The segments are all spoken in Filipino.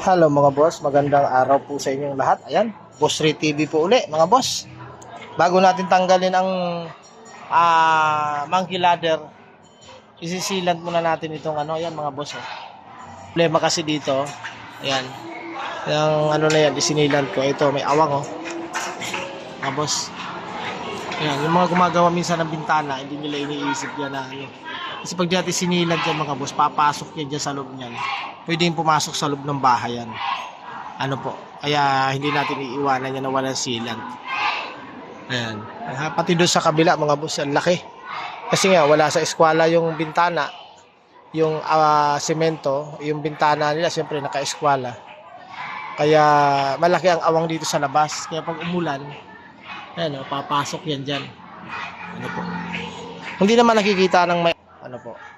Hello mga boss, magandang araw po sa inyong lahat. Ayan, Boss Ray TV po uli mga boss. Bago natin tanggalin ang monkey ladder, isisilant muna natin itong ayan mga boss. Problema kasi dito, ayan, yung na yan, isinilant ko. Ito, may awang mga boss. Ayan, yung mga gumagawa minsan ng bintana, hindi nila iniisip yan na Kasi pag natin sinilant yan mga boss, papasok yan dyan sa loob niyan. Pwede yung pumasok sa loob ng bahay yan. Kaya hindi natin iiwanan yan na walang sealant. Ayan. Pati doon sa kabila mga boss, ang laki. Kasi nga wala sa eskwela yung bintana, yung semento, yung bintana nila siyempre naka-eskwela. Kaya malaki ang awang dito sa labas. Kaya pag umulan, ayan papasok yan dyan. Hindi naman nakikita ng may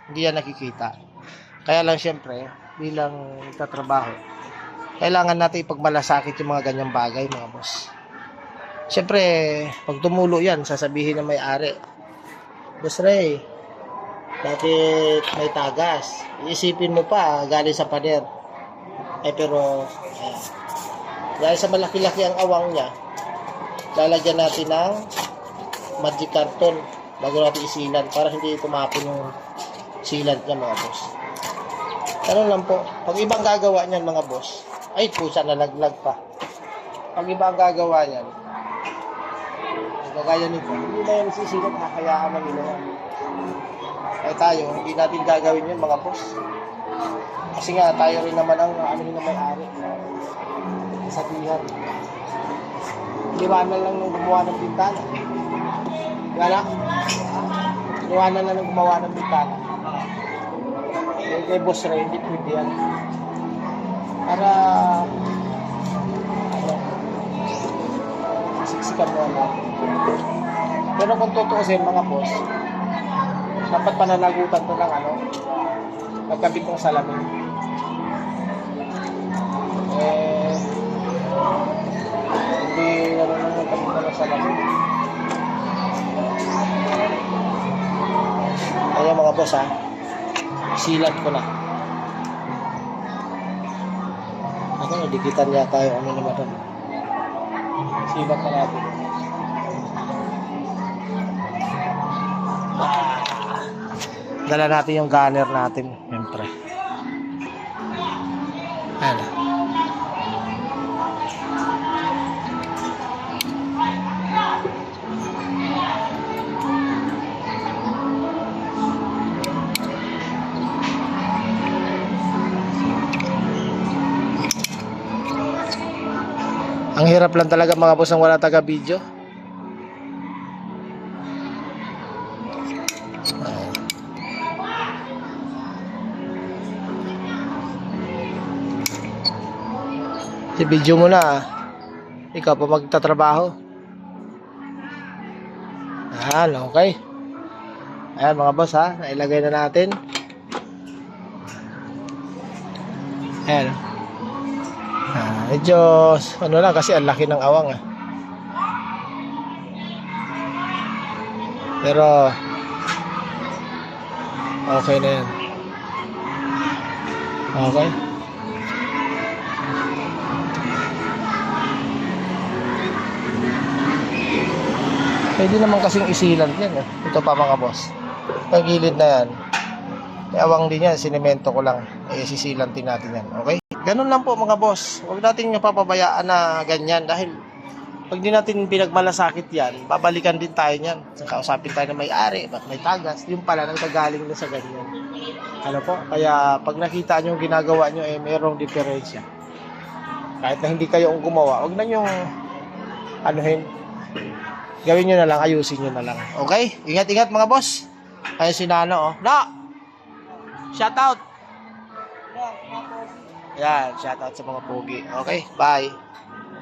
hindi yan nakikita. Kaya lang siyempre, bilang tatrabaho, kailangan natin ipagmalasakit yung mga ganyang bagay mga boss. Siyempre, pag tumulo yan, sasabihin ng may-ari, Boss Ray, bakit may tagas? Iisipin mo pa, galing sa pader. Pero, dahil sa malaki-laki ang awang niya, lalagyan natin ng magic carton bago natin isilan para hindi tumapon yung sealant niya mga boss. Ganun lang po. Pag ibang gagawa niyan mga boss, ay pusa nalaglag pa. Pag ibang gagawa niyan, gagaya nito, hindi na yan sisilat, kakayaan ng ilan. Ay tayo, hindi natin gagawin yun mga boss. Kasi nga tayo rin naman ang na may-ari. Sabihan. Liwanan lang nung gumawa ng bintana. Wala. Liwanan lang nung gumawa ng bintana. Kay Boss Ray, hindi pwede yan. Para siksikan mo natin. Pero kung tutuusin mga boss, dapat pananagutan to ng magkabit ng salamin. Hindi magkabit ng salamin. Ayan mga boss silat ko na. Nadikitan niya tayo naman doon. Silat na natin. Dala natin yung gunner natin, siyempre. Ayan. Ang hirap lang talaga mga boss ang wala taga-video. I-video mo na ikaw pa magtatrabaho. Ayan, okay. Ayan mga boss nailagay na natin. Ayan. Medyo lang kasi ang laki ng awang pero okay na yan. Okay. Pwede naman kasing isilant yan ito pa mga boss. Ang gilid na yan may awang din yan, sinemento ko lang sisilantin natin yan. Okay. Ganun lang po mga boss. Huwag natin yung papabayaan na ganyan dahil pag di natin pinagmalasakit yan, babalikan din tayo niyan. Kausapin tayo na may-ari, ba't may tagas. Yung pala nagkagaling na sa ganyan. Kaya pag nakita nyo yung ginagawa nyo, mayroong diferensya. Kahit na hindi kayo ang gumawa, huwag na yung gawin nyo na lang, ayusin nyo na lang. Okay? Ingat-ingat mga boss. Ayun si Nano No! Shout out! Yan, shoutout sa mga pogi. Okay, bye.